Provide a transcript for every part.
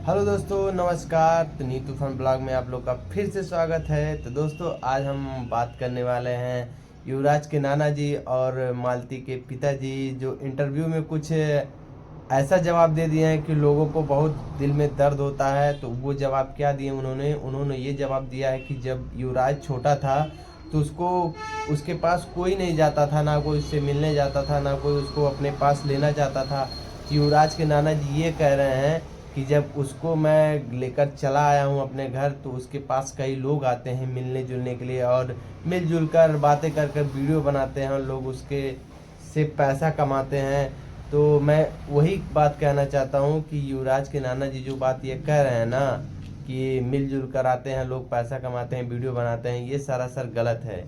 Hello दोस्तों, नमस्कार। तो नी तूफान ब्लॉग में आप लोग का फिर से स्वागत है। तो दोस्तों, आज हम बात करने वाले हैं युवराज के नाना जी और मालती के पिताजी, जो इंटरव्यू में कुछ ऐसा जवाब दे दिए हैं कि लोगों को बहुत दिल में दर्द होता है। तो वो जवाब क्या दिए उन्होंने ये जवाब दिया है कि जब युवराज छोटा था तो उसके पास कोई नहीं जाता था, ना कोई उससे मिलने जाता था, ना कोई उसको अपने पास लेना चाहता था। युवराज के नाना जी ये कह रहे हैं कि जब उसको मैं लेकर चला आया हूँ अपने घर, तो उसके पास कई लोग आते हैं मिलने जुलने के लिए, और मिलजुल कर बातें कर कर वीडियो बनाते हैं, और लोग उसके से पैसा कमाते हैं। तो मैं वही बात कहना चाहता हूँ कि युवराज के नाना जी जो बात ये कह रहे हैं ना कि मिलजुल कर आते हैं लोग, पैसा कमाते हैं, वीडियो बनाते हैं, ये सरासर गलत है।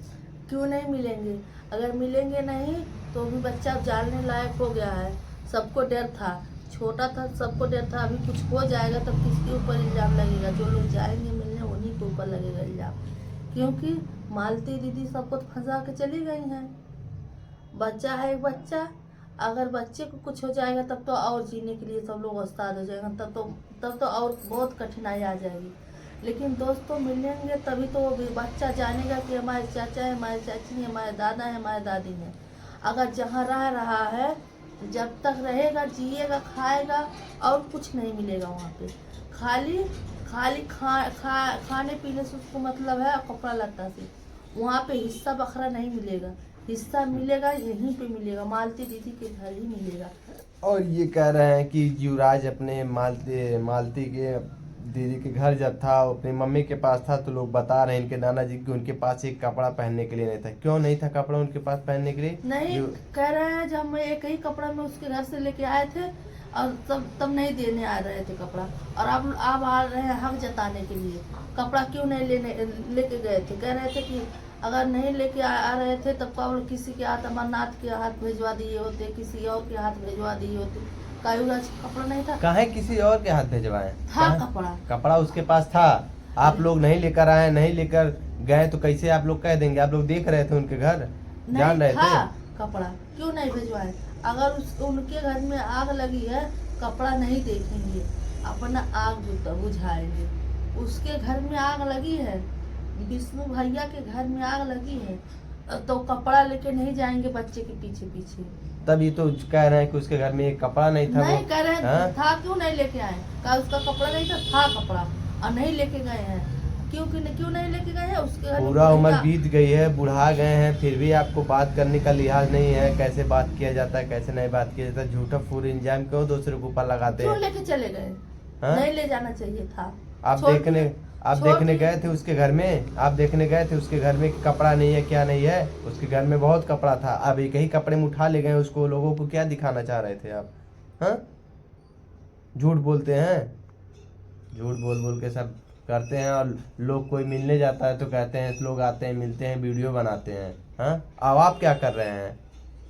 क्यों नहीं मिलेंगे? अगर मिलेंगे नहीं तो भी बच्चा अब जानने लायक हो गया है। सबको डर था, छोटा था, सबको डर था। अभी कुछ हो जाएगा तब किसके ऊपर इल्जाम लगेगा? जो लोग जाएंगे मिलने उन्हीं के ऊपर लगेगा इल्जाम, क्योंकि मालती दीदी सबको तो फंसा के चली गई हैं। बच्चा है एक बच्चा, अगर बच्चे को कुछ हो जाएगा तब तो और जीने के लिए सब लोग उस्ताद हो जाएंगे, तब तो और बहुत कठिनाई आ जाएगी। लेकिन दोस्तों मिलेंगे तभी तो वो भी बच्चा जानेगा कि हमारे चाचा है, हमारे चाची है, हमारे दादा है, हमारे दादी है। अगर जहाँ रह रहा है, जब तक रहेगा, जिएगा, खाएगा, और कुछ नहीं मिलेगा वहाँ पे। खाली खाली खाने पीने से उसको मतलब है, कपड़ा लत्ता से। वहाँ पे हिस्सा बखरा नहीं मिलेगा। हिस्सा मिलेगा यहीं पे मिलेगा, मालती दीदी के घर ही मिलेगा। और ये कह रहे हैं कि युवराज अपने मालती के दीदी के घर जब था, वो अपनी मम्मी के पास था, तो लोग बता रहे हैं इनके नाना जी कि उनके पास एक कपड़ा पहनने के लिए नहीं था। क्यों नहीं था कपड़ा उनके पास पहनने के लिए? नहीं, कह रहे हैं जब हम एक ही कपड़ा में उसके घर से लेके आए थे, और तब नहीं देने आ रहे थे कपड़ा, और अब आ रहे हैं हक जताने के लिए। कपड़ा क्यों नहीं लेके गए थे? कह रहे थे कि अगर नहीं लेके आ रहे थे तब का लोग किसी के हाथ, अमरनाथ के हाथ भेजवा दिए होते, किसी और के हाथ भेजवा दिए होते। कायुराज कपड़ा नहीं था? कहाँ किसी और के हाथ भेजवाए? था कपड़ा। कपड़ा उसके पास था। आप लोग नहीं लेकर आए, नहीं लेकर गए, तो कैसे आप लोग कह देंगे? आप लोग देख रहे थे उनके घर, जान रहे था थे। कपड़ा, क्यों नहीं भिजवाए? अगर उनके घर में आग लगी है, कपड़ा नहीं देखेंगे, अपना आग बुझाएंगे। उसके घर में आग लगी है, विष्णु भैया के घर में आग लगी है, तो कपड़ा लेके नहीं जाएंगे बच्चे के पीछे पीछे। तभी तो कह रहे हैं कि उसके घर में एक कपड़ा नहीं था। नहीं कह रहे हैं, हाँ? था, क्यों नहीं लेके आए? कहा उसका कपड़ा नहीं था कपड़ा, और नहीं लेके गए हैं। क्यों नहीं लेके गए हैं? उसके घर में पूरा उम्र बीत गई है, बुढ़ा गए हैं, फिर भी आपको बात करने का लिहाज नहीं है। कैसे बात किया जाता है, कैसे नहीं बात किया जाता? झूठा पूरी इंजाम क्यों दूसरे के ऊपर लगाते क्यों हैं? लेके चले गए? हाँ? नहीं ले जाना चाहिए था। आप देखने गए थे उसके घर में? आप देखने गए थे उसके घर में कि कपड़ा नहीं है, क्या नहीं है? उसके घर में बहुत कपड़ा था। अब एक ही कपड़े में उठा ले गए उसको। लोगों को क्या दिखाना चाह रहे थे आप? हाँ? झूठ बोलते हैं, झूठ बोल बोल के सब करते हैं। और लोग कोई मिलने जाता है तो कहते हैं लोग आते हैं, मिलते हैं, वीडियो बनाते हैं। हाँ? अब आप क्या कर रहे हैं?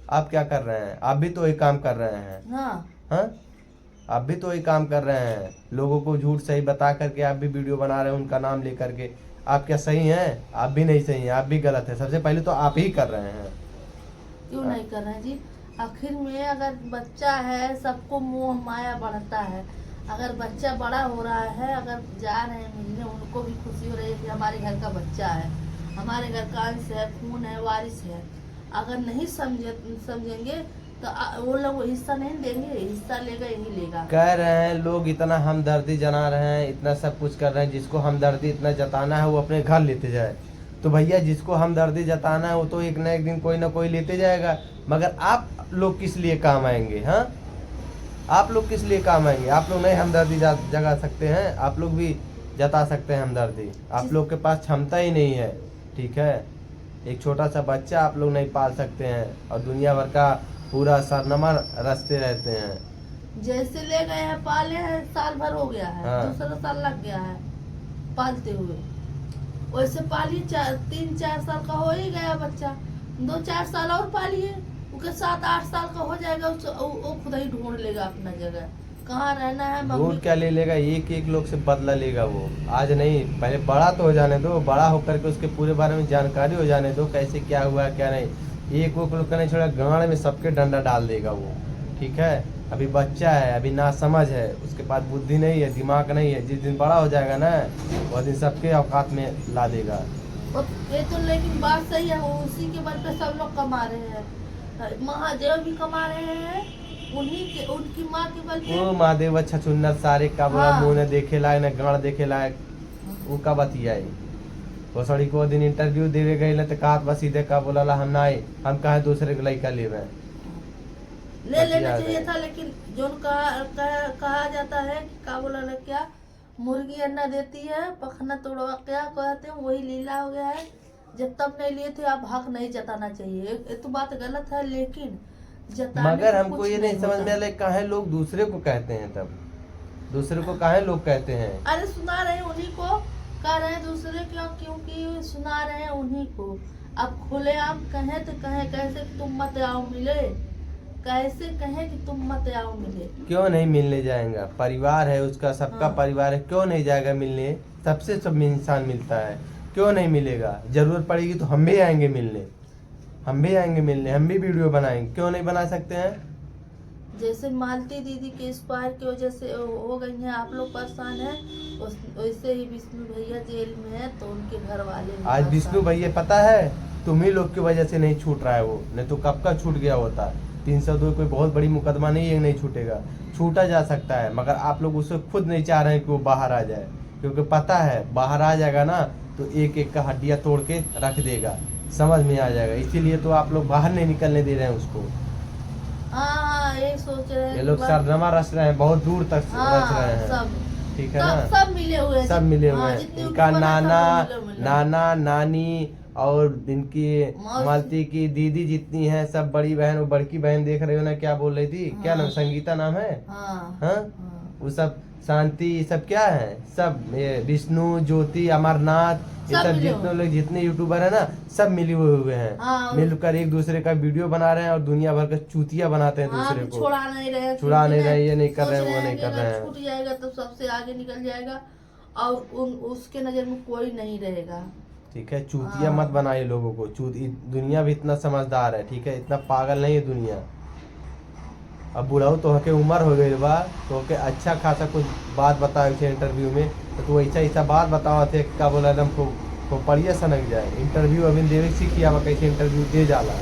आप क्या कर रहे हैं? आप भी तो एक काम कर रहे हैं। हाँ, हाँ? आप भी तो ये काम कर रहे हैं। लोगों को झूठ सही बता करके आप भी वीडियो बना रहे हैं उनका नाम लेकर के। आप क्या सही हैं? आप भी नहीं सही हैं, आप भी गलत है। सबसे पहले तो आप ही कर रहे हैं। क्यों नहीं कर रहे हैं जी? आखिर में अगर बच्चा है, सबको मोह माया बढ़ता है। अगर बच्चा बड़ा हो रहा है, अगर जा रहे हैं मिलने, उनको भी खुशी हो रही है कि हमारे घर का बच्चा है, हमारे घर का अंश है, खून है, वारिस है। अगर नहीं समझेंगे तो वो लोग हिस्सा नहीं देंगे। हिस्सा लेगा यही लेगा। कह रहे हैं लोग इतना हमदर्दी जना रहे हैं, इतना सब कुछ कर रहे हैं। जिसको हमदर्दी इतना जताना है वो अपने घर लेते जाए। तो भैया, जिसको हमदर्दी जताना है वो तो एक ना एक दिन कोई ना कोई लेते जाएगा। मगर आप लोग किस लिए काम आएंगे? हाँ? आप लोग किस लिए काम आएंगे? आप लोग नहीं हमदर्दी जगा सकते हैं? आप लोग भी जता सकते हैं हमदर्दी। आप लोग के पास क्षमता ही नहीं है। ठीक है? एक छोटा सा बच्चा आप लोग नहीं पाल सकते हैं, और दुनिया भर का पूरा सरनमा रचते रहते हैं। जैसे ले गए हैं, पाले हैं, साल भर हो गया है, हाँ। दूसरा साल लग गया है पालते हुए। वैसे पालिए, 3-4 साल का हो ही गया बच्चा, 2-4 साल और पालिए, उसके 7-8 साल का हो जाएगा, वो खुद ही ढूंढ लेगा अपना जगह, कहाँ रहना है। ढूंढ क्या ले लेगा? एक एक लोग से बदला लेगा वो। आज नहीं, पहले बड़ा तो हो जाने दो। बड़ा होकर के उसके पूरे बारे में जानकारी हो जाने दो, कैसे क्या हुआ क्या नहीं। एक वो लोग का नहीं छोड़ा, गाँव में सबके डंडा डाल देगा वो। ठीक है? अभी बच्चा है, अभी ना समझ है, उसके पास बुद्धि नहीं है, दिमाग नहीं है। जिस दिन बड़ा हो जाएगा ना, वह दिन सबके औकात में ला देगा। और ये तो लेकिन बात सही है, वो उसी के बल पे सब लोग कमा रहे हैं। महादेव भी कमा रहे हैं उन्हीं के, उनकी माँ के बल पे। वो महादेव छछुन्नर सारे का बोला हाँ। मुँह ने देखे लायक न गाड़ देखे लायक, वो का बतियाई। वो सड़ी को दिन इंटरव्यू देवे गई तो कहा बस सीधे का बोला ला हम ना आए, हम कहा दूसरे के लड़का ले ले लेना चाहिए था, लेकिन जो कहा जाता है कि का बोला ना क्या, मुर्गी अंडा देती है पखना तोड़वा, क्या कहते हैं, वही लीला हो गया है। जब तब नहीं लिए थे आप हक नहीं जताना चाहिए, ये तो बात गलत है, लेकिन जताने मगर को हमको कुछ ये नहीं समझ होता। में आया काहे लोग दूसरे को कहते हैं, तब दूसरे को काहे लोग कहते हैं। अरे सुना रहे हैं उन्हीं को, कह रहे हैं दूसरे क्यों, क्योंकि सुना रहे हैं उन्हीं को। अब खुलेआम कहें तो कहें कैसे कि तुम मत आओ मिले, कैसे कहें कि तुम मत आओ मिले। क्यों नहीं मिलने जाएगा, परिवार है उसका, सबका हाँ। परिवार है, क्यों नहीं जाएगा मिलने। सबसे सब इंसान मिलता है, क्यों नहीं मिलेगा। जरूरत पड़ेगी तो हम भी आएंगे मिलने, हम भी आएंगे मिलने, हम भी वीडियो बनाएंगे, क्यों नहीं बना सकते हैं। जैसे मालती दीदी के एक्सपायर की वजह से हो गई हैं, आप लोग परेशान हैं, वैसे ही विष्णु भैया जेल में है तो उनके घर वाले भी आज परेशान विष्णु भैया पता है तुम ही लोग की वजह से नहीं छूट रहा है वो, नहीं तो कब का छूट गया होता। 302 कोई बहुत बड़ी मुकदमा नहीं है, नहीं छूटेगा, छूटा जा सकता है। मगर आप लोग उसे खुद नहीं चाह रहे हैं कि वो बाहर आ जाए, क्योंकि पता है बाहर आ जाएगा ना तो एक एक का हड्डियां तोड़ के रख देगा, समझ में आ जाएगा। इसीलिए तो आप लोग बाहर नहीं निकलने दे रहे हैं उसको। हाँ ये सोच रहे हैं ये लोग कि सरनामा रच रहे हैं, बहुत दूर तक रच हाँ, रहे हैं, सब ठीक है ना। सब मिले हुए हैं, सब मिले हुए हाँ, हैं, जितने इनका यूट्यूबर हैं, सब नाना लोग मिले हुए हैं। नाना नानी और इनकी मौसी। मालती की दीदी जितनी हैं, सब बड़ी बहन, वो बड़की बहन देख रहे हो ना, क्या बोल रही थी, क्या नाम, संगीता नाम है, हाँ हाँ हाँ। वो सब शांति, ये सब क्या है, सब ये विष्णु, ज्योति, अमरनाथ, ये सब सब मिले जितने हुए। लोग, जितने यूट्यूबर है ना, सब मिले हुए हैं। हाँ, मिलकर एक दूसरे का वीडियो बना रहे हैं और दुनिया भर का चूतिया बनाते हैं हाँ, दूसरे कि को। छुड़ा नहीं रहे, छुड़ा नहीं रहे, ये नहीं कर सोच रहे हैं, वो नहीं कि कर अगर रहे हैं। छूट जाएगा तो सबसे आगे निकल जाएगा और उसके नजर में कोई नहीं रहेगा। ठीक है, चूतिया हाँ। मत बनाइए लोगों को। दुनिया भी इतना समझदार है, ठीक है, इतना पागल नहीं है दुनिया। अब बुढ़ाऊ तो हके उम्र हो गई बा, तो हके अच्छा खासा कुछ बात बताए थे इंटरव्यू में, तो तू ऐसा ऐसा बात बतावा थे क्या बोला एकदम को पढ़िए सनक जाए। इंटरव्यू अभी देवे सीखिया बा कैसे इंटरव्यू दे जाला,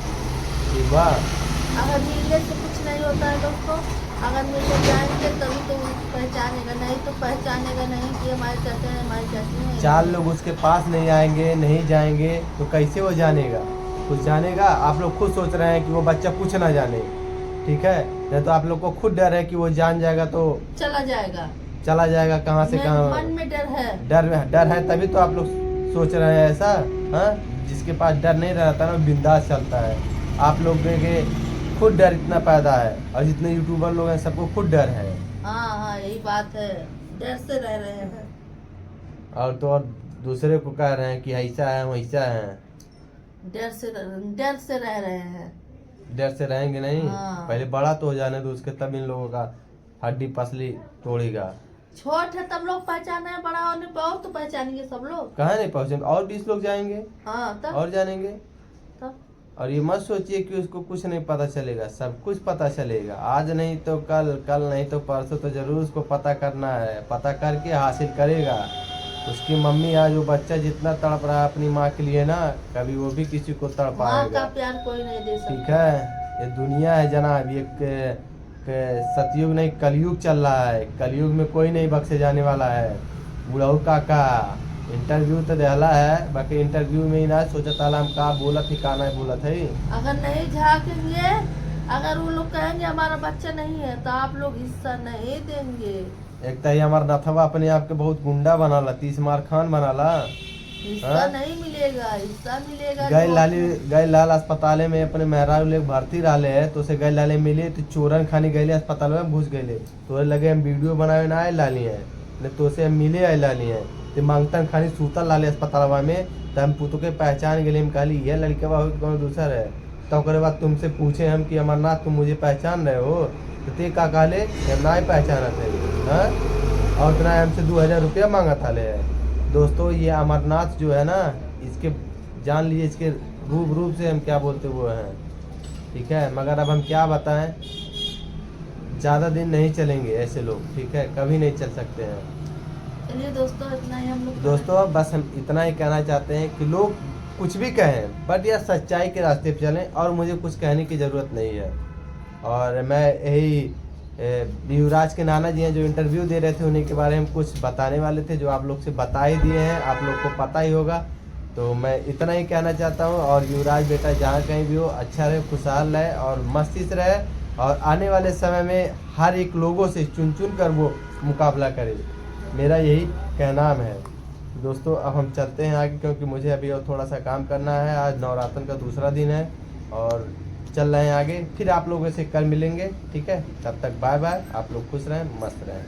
ठीक बा। अगर मिलने से कुछ नहीं होता है दोस्तों, अगर मिलने जाएंगे तभी तो पहचानेगा, नहीं तो पहचानेगा नहीं कि हमारे चाचा है, हमारे चाची है। 4 लोग उसके पास नहीं आएंगे, नहीं जाएंगे तो कैसे वो जानेगा, कुछ जानेगा। आप लोग खुद सोच रहे हैं कि वो बच्चा कुछ ना जाने, ठीक है, नहीं तो आप लोग को खुद डर है कि वो जान जाएगा तो चला जाएगा, चला जाएगा कहाँ से कहाँ। मन में डर है, डर है तभी तो आप लोग सोच रहे हैं ऐसा। हाँ, जिसके पास डर नहीं रहता ना बिंदास चलता है। आप लोग के खुद डर इतना पैदा है, और जितने यूट्यूबर लोग हैं सबको खुद डर है। हाँ हाँ यही बात है, डर से रह रहे हैं। और तो और दूसरे को कह रहे हैं कि ऐसा है वैसा है, डर से रह रहे हैं। डर से रहेंगे नहीं। हाँ। पहले बड़ा तो हो जाने दो उसके, तब इन लोगों का हड्डी पसली तोड़ेगा। छोट है तब लोग पहचाना है, बड़ा होने पर और तो पहचानेंगे सब लोग। कहाँ नहीं पहुँचेंगे, और 20 लोग जाएंगे हाँ तब और जानेंगे। तब और ये मत सोचिए कि उसको कुछ नहीं पता चलेगा, सब कुछ पता चलेगा। आज नहीं तो कल, कल नहीं तो परसों, तो जरूर उसको पता करना है, पता करके हासिल करेगा। उसकी मम्मी आज वो बच्चा जितना तड़प रहा है अपनी माँ के लिए ना, कभी वो भी किसी को माँ तड़पाएगा। का प्यार कोई नहीं दे ठीक सकता। है, ये दुनिया है जनाब, ये सतयुग नहीं कलयुग चल रहा है। कलयुग में कोई नहीं बख्शे जाने वाला है। बुढ़ऊ काका इंटरव्यू तो देला है, बाकी इंटरव्यू में ही ना सोचा ताला हम का बोला थी का नहीं बोला थी। अगर नहीं झाकेंगे, अगर वो लोग कहेंगे हमारा बच्चा नहीं है तो आप लोग हिस्सा नहीं देंगे। एक तो ये हमारा नथवा अपने आप के बहुत गुंडा बनाला, 30 मार खान बनाला। हिस्सा हाँ? नहीं मिलेगा, हिस्सा मिलेगा गए लाल अस्पताल में अपने मेहरारू लोग भर्ती रहे है, तो उसे गए लाले मिले तो चोरन खानी गए अस्पताल में घुस गए, तो लगे हम वीडियो बनाए ना आए लाली है, नहीं तो उसे हम मिले आए लाली है, तो मांगतन खानी सूतल लाले अस्पताल में, तो हम पुतो के पहचान गए, हम कहली ये लड़का हो कौन दूसर है। तो ओकरे बाद तुमसे पूछे हम कि अमरनाथ तुम मुझे पहचान रहे हो, तो ते का कहले हम ना ही पहचाना थे। हाँ, और उतना हमसे 2000 रुपया मांगा था ले। दोस्तों ये अमरनाथ जो है ना, इसके जान लीजिए इसके रूप, से हम क्या बोलते वो हैं, ठीक है। मगर अब हम क्या बताएं, ज़्यादा दिन नहीं चलेंगे ऐसे लोग, ठीक है, कभी नहीं चल सकते हैं। चलिए दोस्तों, इतना ही हम लोग दोस्तों बस हम इतना ही कहना चाहते हैं कि लोग कुछ भी कहें बट यह सच्चाई के रास्ते पर चलें, और मुझे कुछ कहने की ज़रूरत नहीं है। और मैं यही युवराज के नाना जी हैं जो इंटरव्यू दे रहे थे, उन्हीं के बारे में कुछ बताने वाले थे, जो आप लोग से बता ही दिए हैं, आप लोग को पता ही होगा। तो मैं इतना ही कहना चाहता हूँ। और युवराज बेटा जहाँ कहीं भी हो अच्छा रहे, खुशहाल रहे और मस्ती से रहे, और आने वाले समय में हर एक लोगों से चुन चुन कर वो मुकाबला करे, मेरा यही कहना है। दोस्तों अब हम चलते हैं आगे, क्योंकि मुझे अभी और थोड़ा सा काम करना है। आज नवरात्र का दूसरा दिन है और चल रहे हैं आगे, फिर आप लोगों से कल मिलेंगे, ठीक है। तब तक बाय बाय, आप लोग खुश रहें, मस्त रहें।